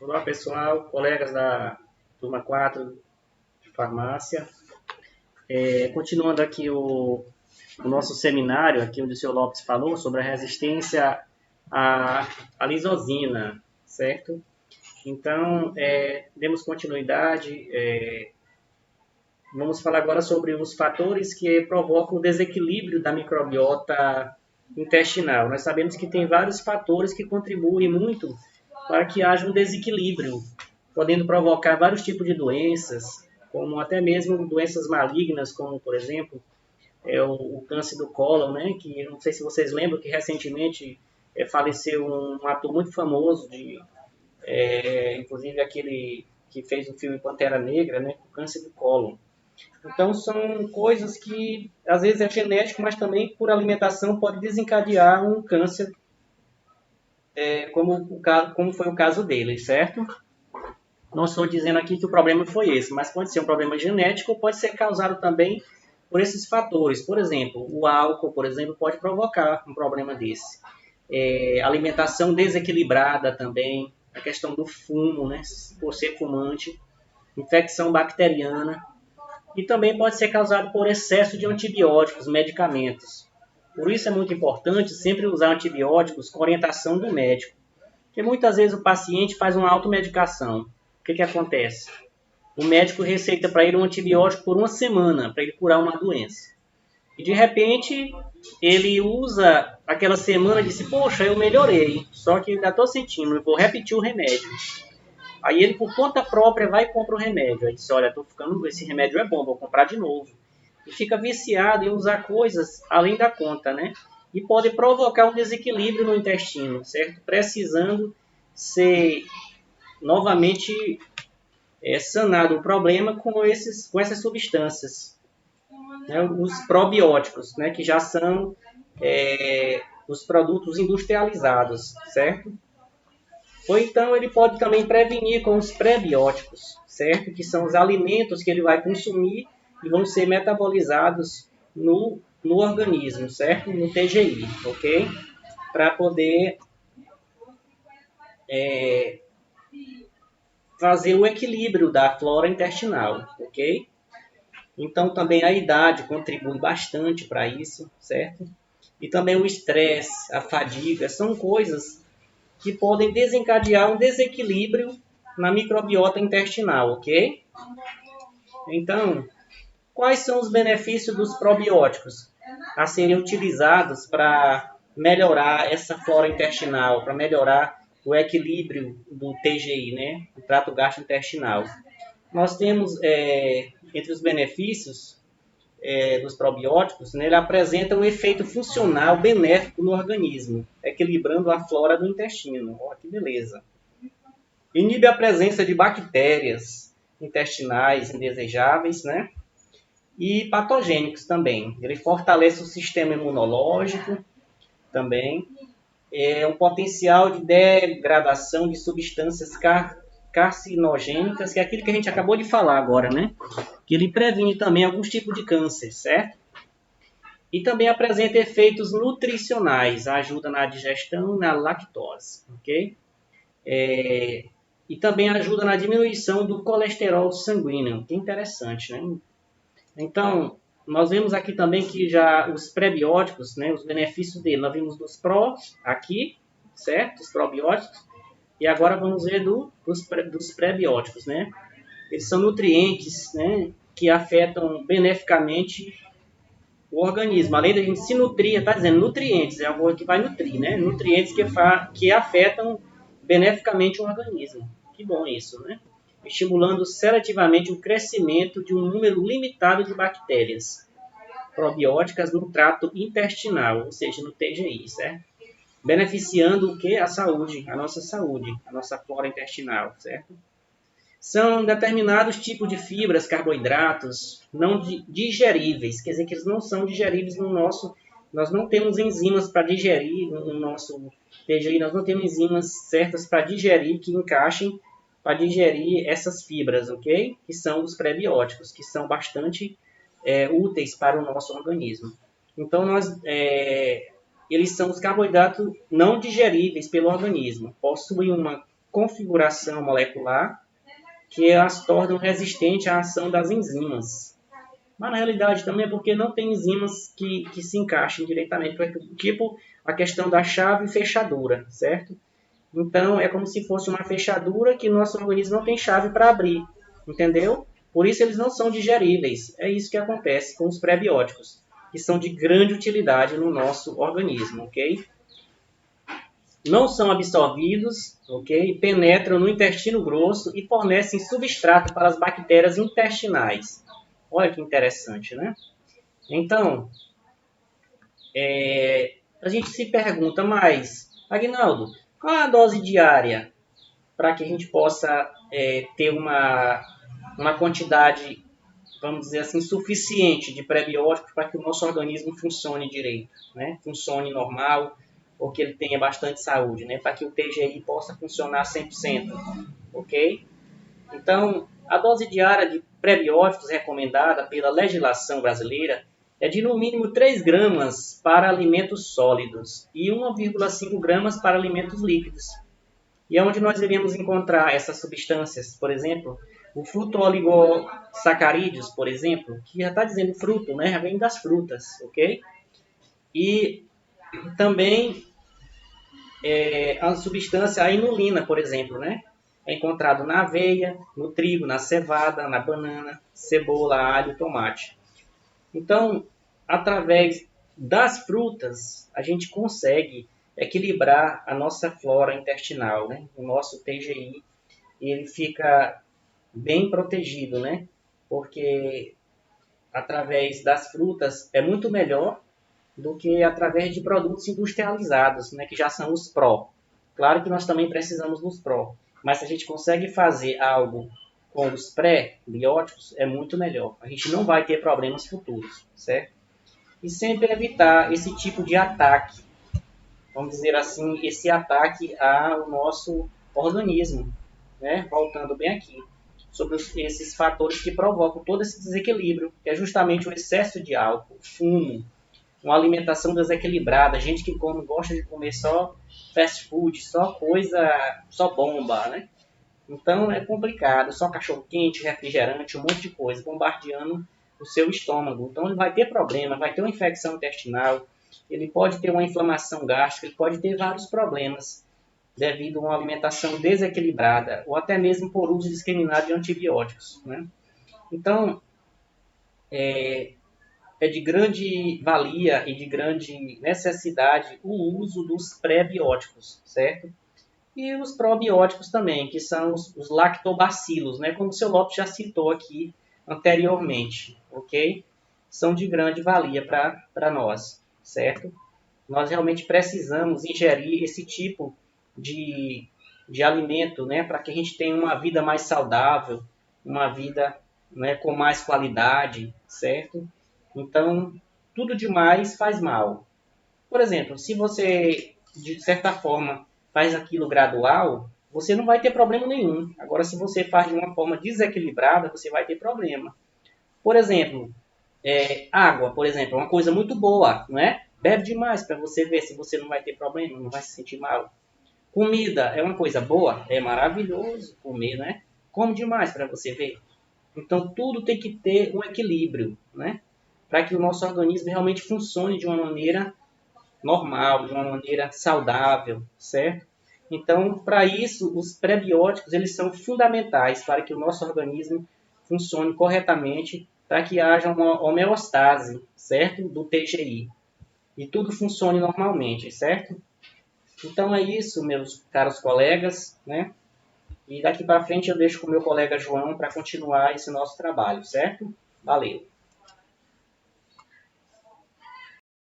Olá pessoal, colegas da turma 4 de farmácia. Continuando aqui o nosso seminário, aqui onde o senhor Lopes falou sobre a resistência à lisozina, certo? Então, demos continuidade. Vamos falar agora sobre os fatores que provocam o desequilíbrio da microbiota intestinal. Nós sabemos que tem vários fatores que contribuem muito para que haja um desequilíbrio, podendo provocar vários tipos de doenças, como até mesmo doenças malignas, como, por exemplo, o câncer do cólon, né? Que não sei se vocês lembram que recentemente faleceu um ator muito famoso, inclusive aquele que fez o filme Pantera Negra, né? Com câncer do cólon. Então, são coisas que, às vezes, é genético, mas também, por alimentação, pode desencadear um câncer, como foi o caso dele, certo? Não estou dizendo aqui que o problema foi esse, mas pode ser um problema genético ou pode ser causado também por esses fatores. Por exemplo, o álcool, por exemplo, pode provocar um problema desse. Alimentação desequilibrada também, a questão do fumo, né? Por ser fumante, infecção bacteriana. E também pode ser causado por excesso de antibióticos, medicamentos. Por isso é muito importante sempre usar antibióticos com orientação do médico. Porque muitas vezes o paciente faz uma automedicação. O que acontece? O médico receita para ele um antibiótico por uma semana, para ele curar uma doença. E de repente, ele usa aquela semana e diz, poxa, eu melhorei, só que ainda estou sentindo, eu vou repetir o remédio. Aí ele, por conta própria, vai e compra o remédio. Aí diz, olha, esse remédio é bom, vou comprar de novo. E fica viciado em usar coisas além da conta, né? E pode provocar um desequilíbrio no intestino, certo? Precisando ser novamente sanado o problema com essas substâncias, né? Os probióticos, né? Que já são os produtos industrializados, certo? Ou então ele pode também prevenir com os prebióticos, certo? Que são os alimentos que ele vai consumir e vão ser metabolizados no organismo, certo? No TGI, ok? Para poder fazer o equilíbrio da flora intestinal, ok? Então também a idade contribui bastante para isso, certo? E também o estresse, a fadiga, são coisas que podem desencadear um desequilíbrio na microbiota intestinal, ok? Então, quais são os benefícios dos probióticos a serem utilizados para melhorar essa flora intestinal, para melhorar o equilíbrio do TGI, né? O trato gastrointestinal? Nós temos, entre os benefícios dos probióticos, né, ele apresenta um efeito funcional benéfico no organismo, equilibrando a flora do intestino. Olha que beleza. Inibe a presença de bactérias intestinais indesejáveis, né? E patogênicos também. Ele fortalece o sistema imunológico também. Um potencial de degradação de substâncias carcinogênicas, que é aquilo que a gente acabou de falar agora, né? Que ele previne também alguns tipos de câncer, certo? E também apresenta efeitos nutricionais, ajuda na digestão e na lactose, ok? E também ajuda na diminuição do colesterol sanguíneo, que é interessante, né? Então, nós vemos aqui também que já os prebióticos, né, os benefícios dele, nós vimos dos prós aqui, certo? Os probióticos. E agora vamos ver dos prebióticos, né? Eles são nutrientes, né, que afetam beneficamente o organismo. Além da gente se nutrir, está dizendo nutrientes, é algo que vai nutrir, né? Nutrientes que afetam beneficamente o organismo. Que bom isso, né? Estimulando seletivamente o crescimento de um número limitado de bactérias probióticas no trato intestinal, ou seja, no TGI, certo? Beneficiando o que? A saúde, a nossa flora intestinal, certo? São determinados tipos de fibras, carboidratos não digeríveis, quer dizer que eles não são digeríveis no nosso... Nós não temos enzimas para digerir no nosso TGI, nós não temos enzimas certas para digerir, que encaixem para digerir essas fibras, ok? Que são os prebióticos, que são bastante úteis para o nosso organismo. Então, eles são os carboidratos não digeríveis pelo organismo. Possuem uma configuração molecular que as tornam resistentes à ação das enzimas. Mas na realidade também é porque não tem enzimas que se encaixem diretamente, tipo a questão da chave fechadura, certo? Então é como se fosse uma fechadura que o nosso organismo não tem chave para abrir, entendeu? Por isso eles não são digeríveis. É isso que acontece com os prebióticos, que são de grande utilidade no nosso organismo, ok? Não são absorvidos, ok? Penetram no intestino grosso e fornecem substrato para as bactérias intestinais. Olha que interessante, né? Então, a gente se pergunta, mas, Aguinaldo, qual é a dose diária para que a gente possa ter uma quantidade, vamos dizer assim, suficiente de prebióticos para que o nosso organismo funcione direito, né? Funcione normal, ou que ele tenha bastante saúde, né? Para que o TGI possa funcionar 100%, ok? Então, a dose diária de prebióticos recomendada pela legislação brasileira é de no mínimo 3 gramas para alimentos sólidos e 1,5 gramas para alimentos líquidos. E é onde nós iremos encontrar essas substâncias, por exemplo, o fruto-oligosacarídeos, por exemplo, que já está dizendo fruto, né? Já vem das frutas, ok? E também a substância, a inulina, por exemplo, né? É encontrado na aveia, no trigo, na cevada, na banana, cebola, alho, tomate. Então, através das frutas, a gente consegue equilibrar a nossa flora intestinal, né? O nosso TGI, ele fica bem protegido, né? Porque através das frutas é muito melhor do que através de produtos industrializados, né? Que já são os pró. Claro que nós também precisamos dos pró, mas se a gente consegue fazer algo com os pré-bióticos, é muito melhor. A gente não vai ter problemas futuros, certo? E sempre evitar esse tipo de ataque, vamos dizer assim, esse ataque ao nosso organismo, né? Voltando bem aqui, sobre esses fatores que provocam todo esse desequilíbrio, que é justamente o excesso de álcool, fumo, uma alimentação desequilibrada, gente que gosta de comer só fast food, só coisa, só bomba, né? Então é complicado, só cachorro quente, refrigerante, um monte de coisa, bombardeando o seu estômago. Então ele vai ter problema, vai ter uma infecção intestinal, ele pode ter uma inflamação gástrica, ele pode ter vários problemas devido a uma alimentação desequilibrada ou até mesmo por uso indiscriminado de antibióticos, né? Então é de grande valia e de grande necessidade o uso dos pré-bióticos, certo? E os probióticos também, que são os lactobacilos, né? Como o seu Lopes já citou aqui anteriormente, ok? São de grande valia para nós, certo? Nós realmente precisamos ingerir esse tipo de alimento, né? Para que a gente tenha uma vida mais saudável, uma vida, né, com mais qualidade, certo? Então, tudo demais faz mal. Por exemplo, se você, de certa forma, faz aquilo gradual, você não vai ter problema nenhum. Agora, se você faz de uma forma desequilibrada, você vai ter problema. Por exemplo, água, por exemplo, é uma coisa muito boa, não é? Bebe demais para você ver se você não vai ter problema, não vai se sentir mal. Comida é uma coisa boa, é maravilhoso comer, né? Come demais para você ver. Então, tudo tem que ter um equilíbrio, né? Para que o nosso organismo realmente funcione de uma maneira normal, de uma maneira saudável, certo? Então, para isso, os prebióticos eles são fundamentais para que o nosso organismo funcione corretamente, para que haja uma homeostase, certo? Do TGI. E tudo funcione normalmente, certo? Então é isso, meus caros colegas, né? E daqui para frente eu deixo com o meu colega João para continuar esse nosso trabalho, certo? Valeu!